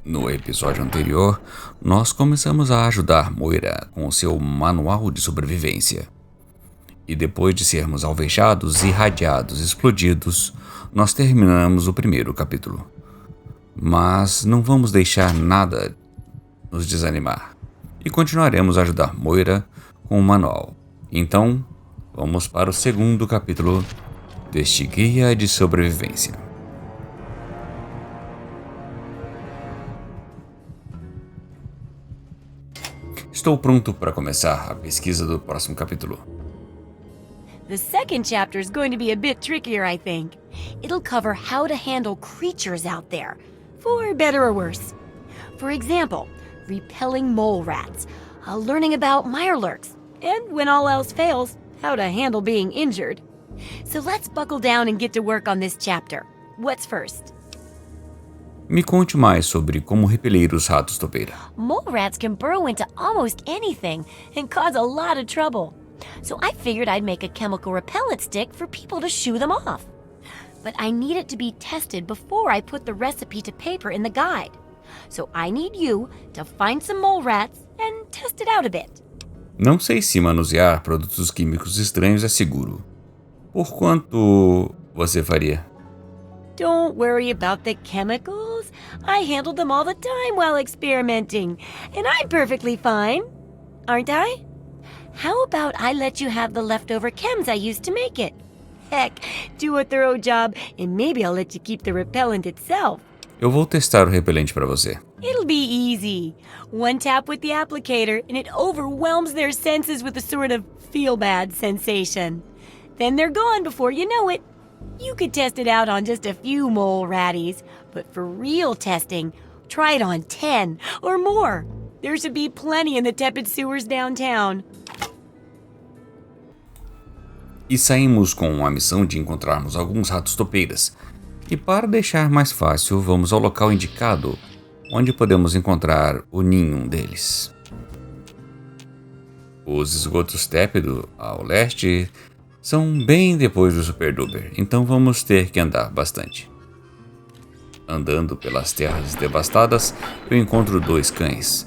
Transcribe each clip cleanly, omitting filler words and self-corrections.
No episódio anterior, nós começamos a ajudar Moira com o seu manual de sobrevivência. E depois de sermos alvejados, irradiados, explodidos, nós terminamos o primeiro capítulo. Mas não vamos deixar nada nos desanimar. E continuaremos a ajudar Moira com o manual. Então, vamos para o segundo capítulo deste Guia de Sobrevivência. Estou pronto para começar a pesquisa do próximo capítulo. The second chapter is going to be a bit trickier, I think. It'll cover how to handle creatures out there, for better or worse. For example, repelling mole rats, learning about mirelurks, and when all else fails, how to handle being injured. So let's buckle down and get to work on this chapter. What's first? Me conte mais sobre como repelir os ratos toupeira. Mole rats can burrow into almost anything and cause a lot of trouble. So I figured I'd make a chemical repellent stick for people to shoo them off. But I need it to be tested before I put the recipe to paper in the guide. So I need you to find some mole rats and test it out a bit. Não sei se manusear produtos químicos estranhos é seguro. Por quanto você faria? Don't worry about the chemicals. I handled them all the time while experimenting, and I'm perfectly fine, aren't I? How about I let you have the leftover chems I used to make it? Heck, do a thorough job, and maybe I'll let you keep the repellent itself. Eu vou testar o repelente para você. It'll be easy. One tap with the applicator, and it overwhelms their senses with a sort of feel-bad sensation. Then they're gone before you know it. You could test it out on just a few mole ratties, but for real testing, try it on 10 or more. There should be plenty in the tepid sewers downtown. E saímos com a missão de encontrarmos alguns ratos toupeiras. E para deixar mais fácil, vamos ao local indicado, onde podemos encontrar o ninho deles. Os esgotos tépidos ao leste são bem depois do Super Duper, então vamos ter que andar bastante. Andando pelas terras devastadas, eu encontro dois cães,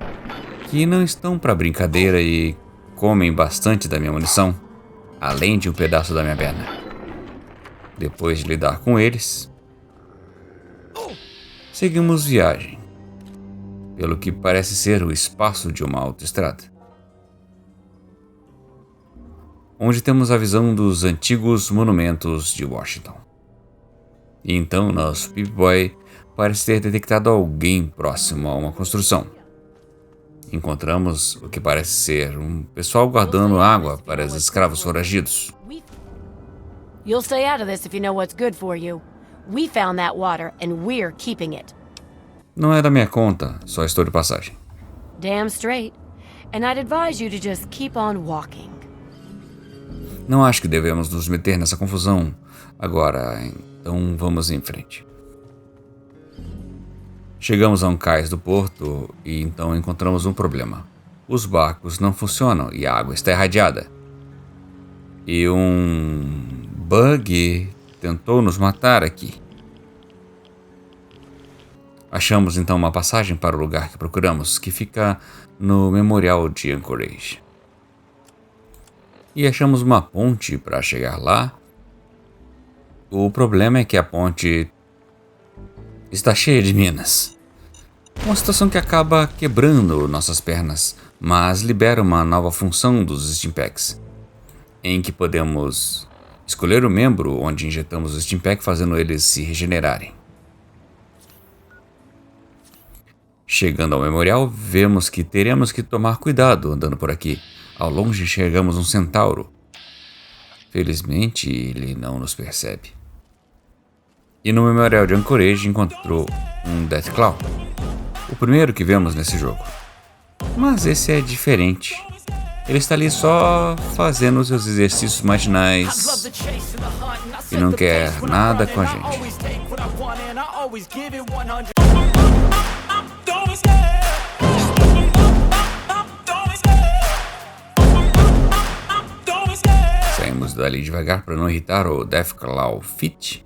que não estão para brincadeira e comem bastante da minha munição, além de um pedaço da minha perna. Depois de lidar com eles, seguimos viagem, pelo que parece ser o espaço de uma autoestrada, onde temos a visão dos antigos monumentos de Washington. E então nosso Pip-Boy parece ter detectado alguém próximo a uma construção. Encontramos o que parece ser um pessoal guardando água para os escravos foragidos. You'll stay out of this if you know what's good for you. We found that water and we're keeping it. Não é da minha conta, só estou de passagem. Damn straight. And I'd advise you to just keep on walking. Não acho que devemos nos meter nessa confusão agora, então vamos em frente. Chegamos a um cais do porto e então encontramos um problema. Os barcos não funcionam e a água está irradiada. E um bug tentou nos matar aqui. Achamos então uma passagem para o lugar que procuramos, que fica no Memorial de Anchorage. E achamos uma ponte para chegar lá. O problema é que a ponte está cheia de minas. Uma situação que acaba quebrando nossas pernas, mas libera uma nova função dos Stimpaks, em que podemos escolher o membro onde injetamos o Stimpak, fazendo eles se regenerarem. Chegando ao memorial, vemos que teremos que tomar cuidado andando por aqui. Ao longe enxergamos um centauro. Felizmente, ele não nos percebe. E no memorial de Anchorage encontrou um Deathclaw, o primeiro que vemos nesse jogo. Mas esse é diferente. Ele está ali só fazendo os seus exercícios matinais e não quer nada com a gente. Saímos dali devagar para não irritar o Deathclaw Fit,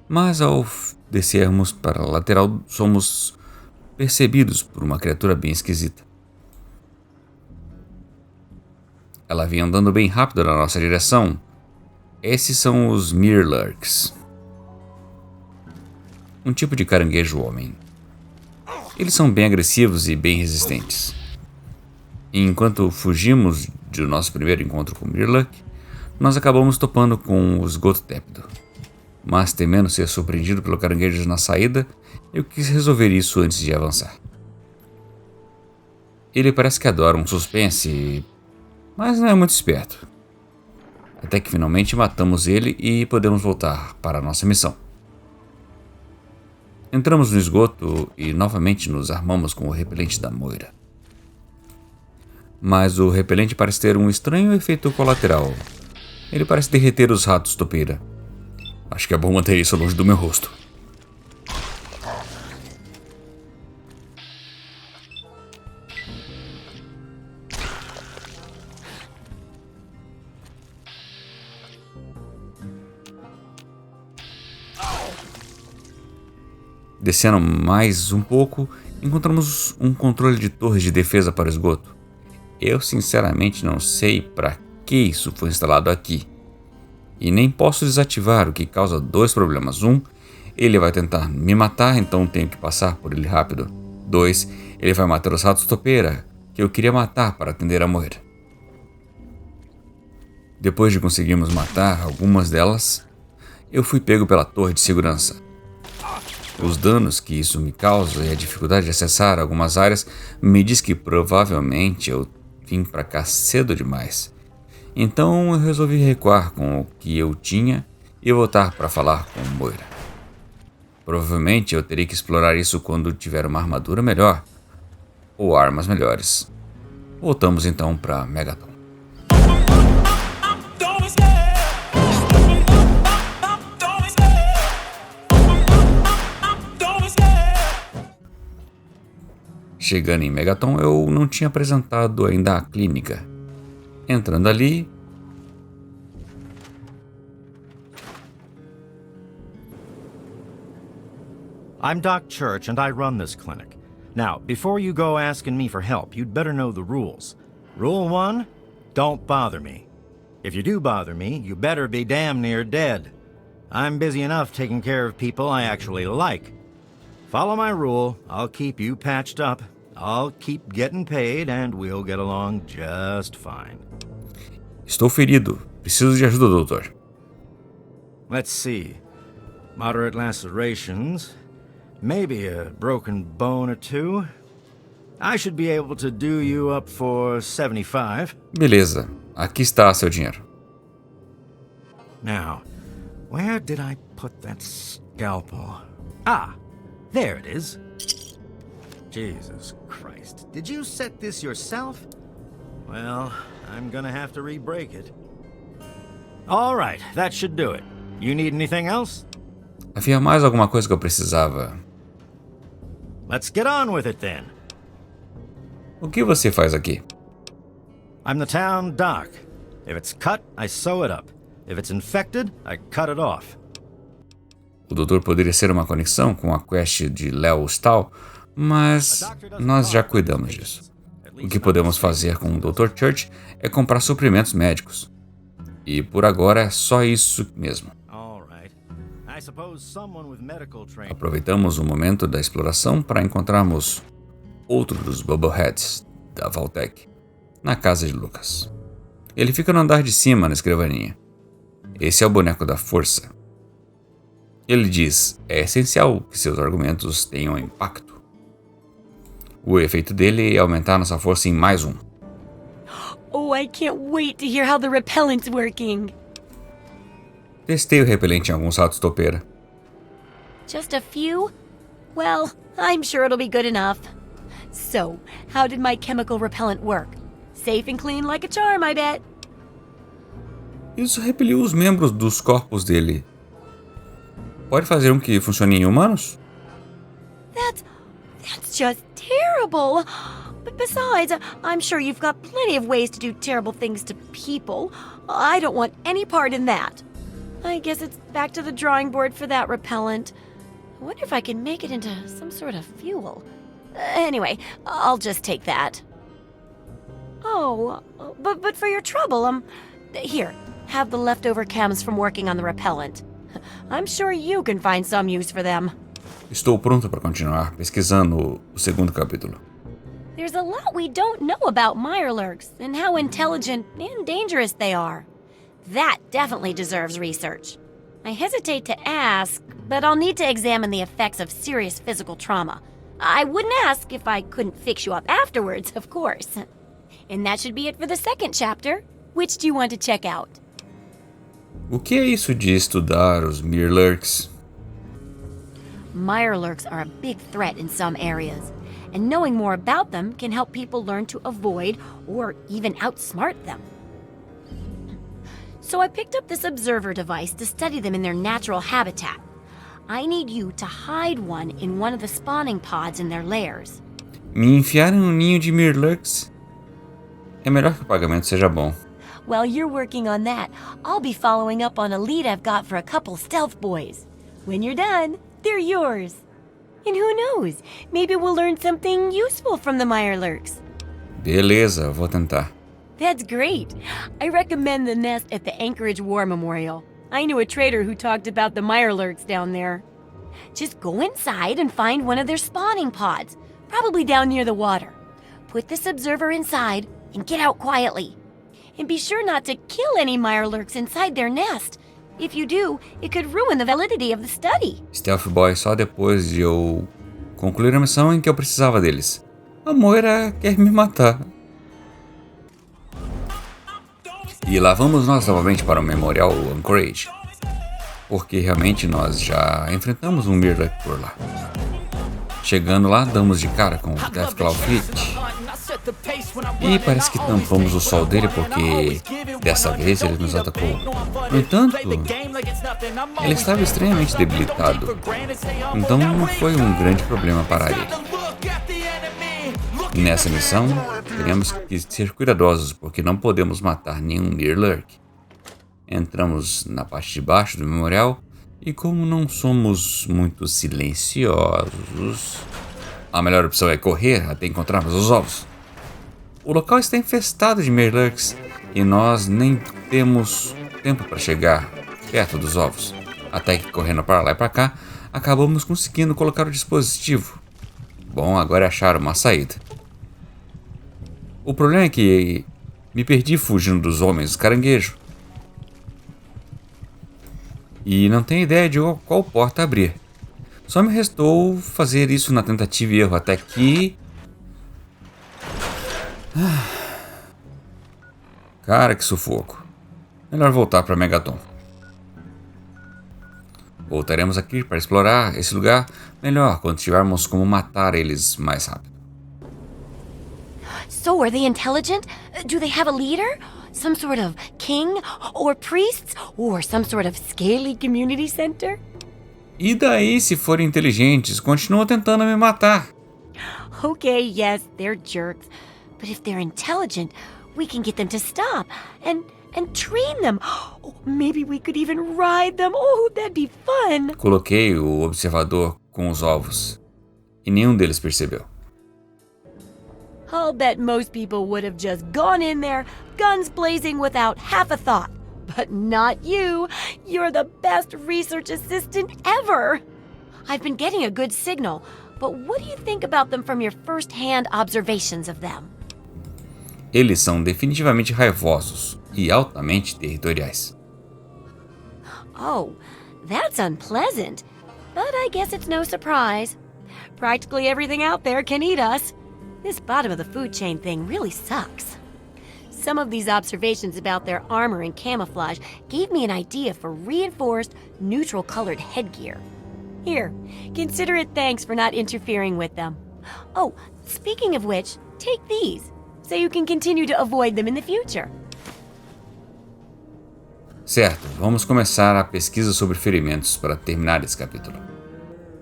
mas ao descermos para a lateral somos percebidos por uma criatura bem esquisita. Ela vinha andando bem rápido na nossa direção. Esses são os mirlurks, um tipo de caranguejo homem. Eles são bem agressivos e bem resistentes. E enquanto fugimos do nosso primeiro encontro com o mirlurk, nós acabamos topando com o esgoto tépido. Mas temendo ser surpreendido pelo caranguejo na saída, eu quis resolver isso antes de avançar. Ele parece que adora um suspense, mas não é muito esperto. Até que finalmente matamos ele e podemos voltar para a nossa missão. Entramos no esgoto e novamente nos armamos com o repelente da Moira. Mas o repelente parece ter um estranho efeito colateral. Ele parece derreter os ratos toupeira. Acho que é bom manter isso longe do meu rosto. Descendo mais um pouco, encontramos um controle de torres de defesa para o esgoto. Eu sinceramente não sei para que isso foi instalado aqui. E nem posso desativar, o que causa dois problemas. Um, ele vai tentar me matar, então tenho que passar por ele rápido. 2, ele vai matar os ratos toupeira, que eu queria matar para atender a Moira. Depois de conseguirmos matar algumas delas, eu fui pego pela torre de segurança. Os danos que isso me causa e a dificuldade de acessar algumas áreas me diz que provavelmente eu vim pra cá cedo demais. Então eu resolvi recuar com o que eu tinha e voltar para falar com Moira. Provavelmente eu terei que explorar isso quando tiver uma armadura melhor ou armas melhores. Voltamos então para Megaton. Chegando em Megaton, eu não tinha apresentado ainda a clínica. Entrando ali, I'm Doc Church and I run this clinic. Now, before you go asking me for help, you'd better know the rules. Rule 1, don't bother me. If you do bother me, you better be damn near dead. I'm busy enough taking care of people I actually like. Follow my rule, I'll keep you patched up, I'll keep getting paid, and we'll get along just fine. estou ferido. Preciso de ajuda, doutor. Let's see. Moderate lacerations. Maybe a broken bone or two. I should be able to do you up for 75. Beleza, aqui está seu dinheiro. Now, where did I put that scalpel? Ah, there it is. Jesus Christ, did you set this yourself? Well, I'm gonna have to re-break it. All right, that should do it. You need anything else? Havia mais alguma coisa que eu precisava. Let's get on with it then. O que você faz aqui? I'm the town doc. If it's cut, I sew it up. If it's infected, I cut it off. O doutor poderia ser uma conexão com a quest de Léo Stahl, mas nós já cuidamos disso. O que podemos fazer com o Dr. Church é comprar suprimentos médicos. E por agora é só isso mesmo. Aproveitamos o momento da exploração para encontrarmos outro dos Bubbleheads da Vaultec na casa de Lucas. Ele fica no andar de cima na escrivaninha. Esse é o boneco da força. Ele diz: é essencial que seus argumentos tenham impacto. O efeito dele é aumentar nossa força em mais um. Oh, I can't wait to hear how the repellent's working. Testei o repelente em alguns ratos toupeira. Just a few? Well, I'm sure it'll be good enough. So, how did my chemical repellent work? Safe and clean like a charm, I bet. Isso repeliu os membros dos corpos dele. Pode fazer um que funcione em humanos? That's just terrible. But besides, I'm sure you've got plenty of ways to do terrible things to people. I don't want any part in that. I guess it's back to the drawing board for that repellent. I wonder if I can make it into some sort of fuel. Anyway, I'll just take that. Oh, but for your trouble, here, have the leftover chems from working on the repellent. I'm sure you can find some use for them. Estou pronto para continuar pesquisando o segundo capítulo. There's a lot we don't know about mirelurks and how intelligent and dangerous they are. That definitely deserves research. I hesitate to ask, but I'll need to examine the effects of serious physical trauma. I wouldn't ask if I couldn't fix you up afterwards, of course. And that should be it for the second chapter. Which do you want to check out? O que é isso de estudar os mirelurks? Mirelurks are a big threat in some areas, and knowing more about them can help people learn to avoid or even outsmart them. So I picked up this observer device to study them in their natural habitat. I need you to hide one in one of the spawning pods in their lairs. Me enfiar em ninho de mirelurks? É melhor que o pagamento seja bom. While you're working on that, I'll be following up on a lead I've got for a couple stealth boys. When you're done, they're yours. And who knows, maybe we'll learn something useful from the mirelurks. Beleza, vou tentar. That's great. I recommend the nest at the Anchorage War Memorial. I knew a trader who talked about the mirelurks down there. Just go inside and find one of their spawning pods, probably down near the water. Put this observer inside and get out quietly. And be sure not to kill any mirelurks inside their nest. If you do, it could ruin the validity of the study. Stealth Boy só depois de eu concluir a missão em que eu precisava deles. A Moira quer me matar. E lá vamos nós novamente para o Memorial Anchorage. Porque realmente nós já enfrentamos um mirelurk por lá. Chegando lá, damos de cara com o Deathclaw Fleet. E parece que tampamos o sol dele porque dessa vez ele nos atacou. No entanto, ele estava extremamente debilitado. Então não foi um grande problema parar ele. Nessa missão, teremos que ser cuidadosos porque não podemos matar nenhum mirelurk. Entramos na parte de baixo do memorial e como não somos muito silenciosos, a melhor opção é correr até encontrarmos os ovos. O local está infestado de mirelurks e nós nem temos tempo para chegar perto dos ovos. Até que correndo para lá e para cá, acabamos conseguindo colocar o dispositivo. Bom, agora é achar uma saída. O problema é que me perdi fugindo dos homens caranguejo. E não tenho ideia de qual porta abrir. Só me restou fazer isso na tentativa e erro até que... Cara, que sufoco. Melhor voltar para Megaton. Voltaremos aqui para explorar esse lugar melhor quando tivermos como matar eles mais rápido. So, are they intelligent? Do they have a leader? Some sort of king? Or priests? Or some sort of scaly community center? E daí, se forem inteligentes, continuam tentando me matar. Okay, yes, they're jerks. But if they're intelligent, we can get them to stop and train them. Oh, maybe we could even ride them. Oh, that'd be fun. Coloquei o observador com os ovos e nenhum deles percebeu. I'll bet most people would have just gone in there, guns blazing without half a thought. But not you. You're the best research assistant ever. I've been getting a good signal, but what do you think about them from your first-hand observations of them? Eles são definitivamente raivosos e altamente territoriais. Oh, that's unpleasant. But I guess it's no surprise. Practically everything out there can eat us. This bottom of the food chain thing really sucks. Some of these observations about their armor and camouflage gave me an idea for reinforced, neutral-colored headgear. Here, consider it thanks for not interfering with them. Oh, speaking of which, take these, so you can continue to avoid them in the future. Certo, vamos começar a pesquisa sobre ferimentos para terminar esse capítulo.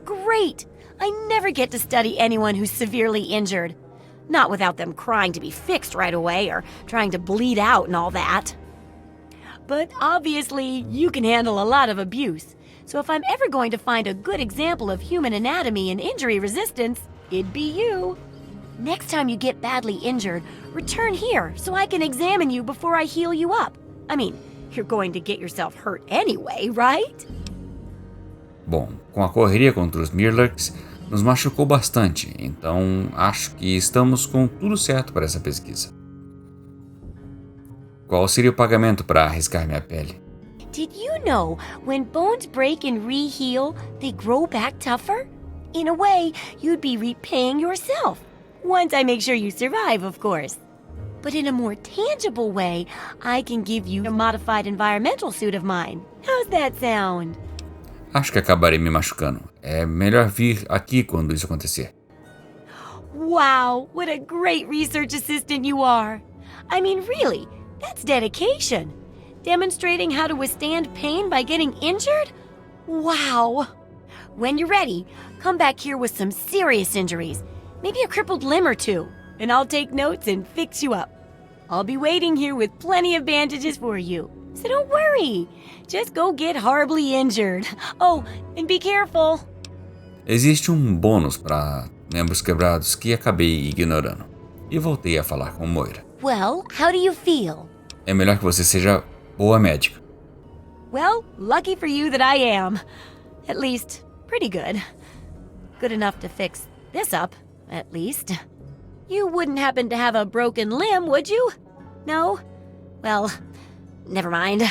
Great! I never get to study anyone who's severely injured. Not without them crying to be fixed right away or trying to bleed out and all that. But obviously, you can handle a lot of abuse. So if I'm ever going to find a good example of human anatomy and injury resistance, it'd be you. Next time you get badly injured, return here so I can examine you before I heal you up. I mean, you're going to get yourself hurt anyway, right? Bom, com a correria contra os Mirlurks, nos machucou bastante, então acho que estamos com tudo certo para essa pesquisa. Qual seria o pagamento para arriscar minha pele? Did you know when bones break and re-heal, they grow back tougher? In a way, you'd be repaying yourself. Once I make sure you survive, of course. But in a more tangible way, I can give you a modified environmental suit of mine. How's that sound? Acho que acabarei me machucando. É melhor vir aqui quando isso acontecer. Wow, what a great research assistant you are. I mean, really, that's dedication. Demonstrating how to withstand pain by getting injured? Wow. When you're ready, come back here with some serious injuries. Maybe a crippled limb or two, and I'll take notes and fix you up. I'll be waiting here with plenty of bandages for you, so don't worry. Just go get horribly injured. Oh, and be careful. Existe bônus para membros quebrados que acabei ignorando. E voltei a falar com Moira. Well, how do you feel? É melhor que você seja boa médica. Well, lucky for you that I am. At least, pretty good. Good enough to fix this up, at least. You wouldn't happen to have a broken limb, would you? No? Well, never mind.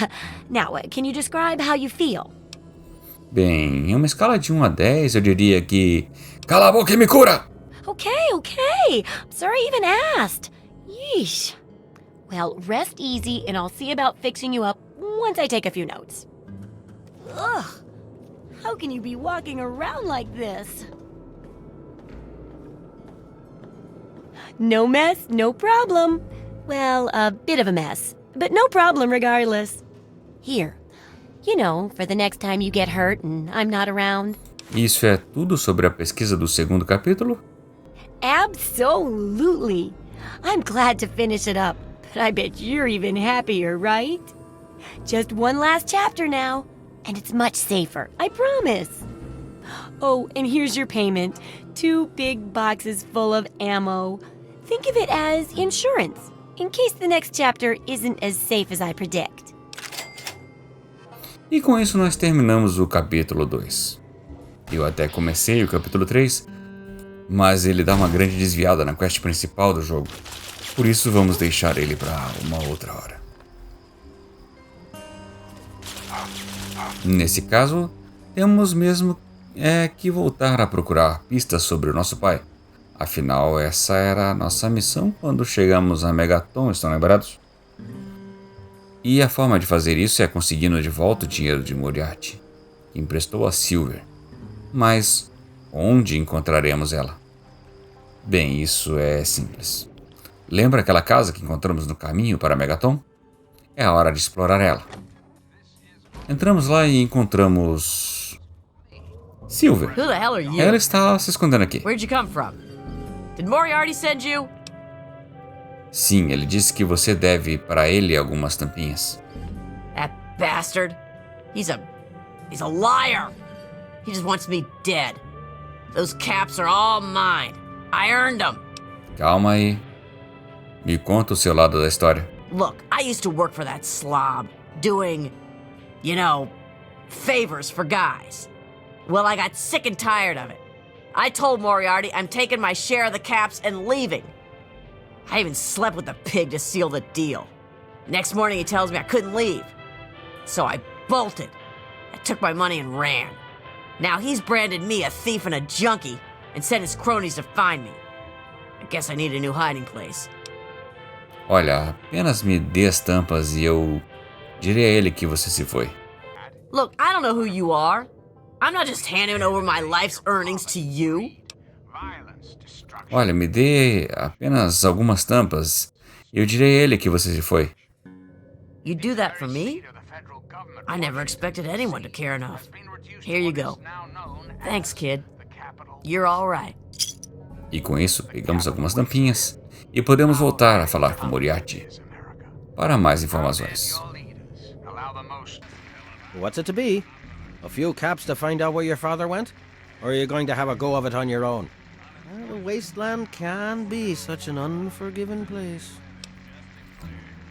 Now, can you describe how you feel? Bem, em uma escala de 1 a 10, eu diria que... Cala a boca e me cura! Okay. Sorry I even asked. Yeesh. Well, rest easy and I'll see about fixing you up once I take a few notes. Ugh. How can you be walking around like this? No mess, no problem. Well, a bit of a mess, but no problem regardless. Here, you know, for the next time you get hurt and I'm not around. Isso é tudo sobre a pesquisa do segundo capítulo? Absolutely. I'm glad to finish it up, but I bet you're even happier, right? Just one last chapter now, and it's much safer, I promise. Oh, and here's your payment. 2 big boxes full of ammo. Think of it as insurance, in case the next chapter isn't as safe as I predict. E com isso nós terminamos o capítulo 2. Eu até comecei o capítulo 3, mas ele dá uma grande desviada na quest principal do jogo. Por isso vamos deixar ele para uma outra hora. Nesse caso, temos mesmo que voltar a procurar pistas sobre o nosso pai. Afinal, essa era a nossa missão quando chegamos a Megaton, estão lembrados? E a forma de fazer isso é conseguindo de volta o dinheiro de Moriarty, que emprestou a Silver. Mas onde encontraremos ela? Bem, isso é simples. Lembra aquela casa que encontramos no caminho para Megaton? É a hora de explorar ela. Entramos lá e encontramos... Silver. Who the hell are you? Ela está se escondendo aqui. Where'd you come from? Did Moriarty send you? Sim, ele disse que você deve para ele algumas tampinhas. That bastard. He's a liar. He just wants me dead. Those caps are all mine. I earned them. Calma aí. Me conta o seu lado da história. Look, I used to work for that slob, doing, you know, favors for guys. Well, I got sick and tired of it. I told Moriarty I'm taking my share of the caps and leaving. I even slept with the pig to seal the deal. Next morning he tells me I couldn't leave. So I bolted. I took my money and ran. Now he's branded me a thief and a junkie and sent his cronies to find me. I guess I need a new hiding place. Olha, apenas me dê as tampas e eu direi a ele que você se foi. Look, I don't know who you are. I'm not just handing over my life's earnings to you. Olha, me dê apenas algumas tampas e eu direi a ele que você se foi. You do that for me? I never expected anyone to care enough. Here you go. Thanks, kid. You're all right. E com isso, pegamos algumas tampinhas e podemos voltar a falar com Moriarty para mais informações. What's it to be? A few caps to find out where your father went? Or are you going to have a go of it on your own? The wasteland can be such an unforgiving place.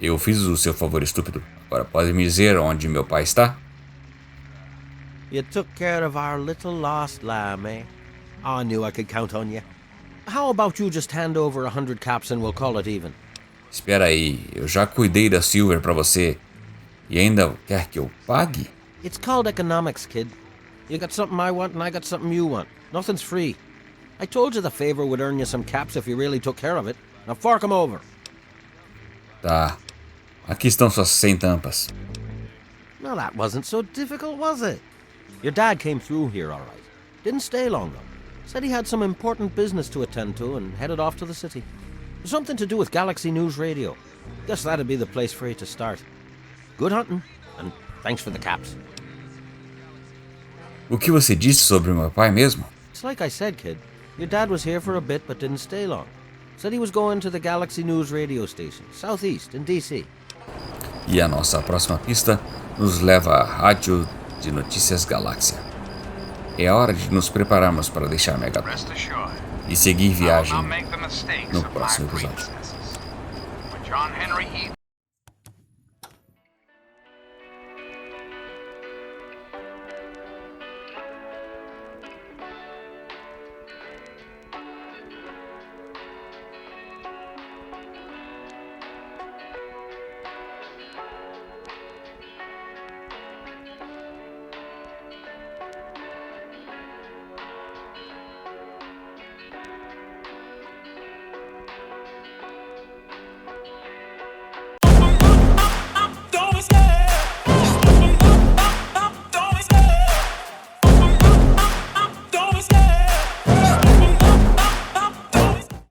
Eu fiz o seu favor, estúpido. Agora pode me dizer onde meu pai está? You took care of our little lost lamb, eh? I knew I could count on you. How about you just hand over 100 caps and we'll call it even? Espera aí, eu já cuidei da Silver pra você. E ainda quer que eu pague? It's called economics, kid. You got something I want and I got something you want. Nothing's free. I told you the favor would earn you some caps if you really took care of it. Now fork 'em over. Tá. Aqui estão suas 100 tampas. Now that wasn't so difficult, was it? Your dad came through here all right. Didn't stay long though. Said he had some important business to attend to and headed off to the city. Something to do with Galaxy News Radio. Guess that'd be the place for you to start. Good hunting, and thanks for the caps. O que você disse sobre meu pai mesmo? It's like I said, kid. Your dad was here for a bit but didn't stay long. Said he was going to the Galaxy News Radio station, southeast in DC. E a nossa próxima pista nos leva à Rádio de Notícias Galáxia. É hora de nos prepararmos para deixar Megaton e seguir viagem no próximo episódio.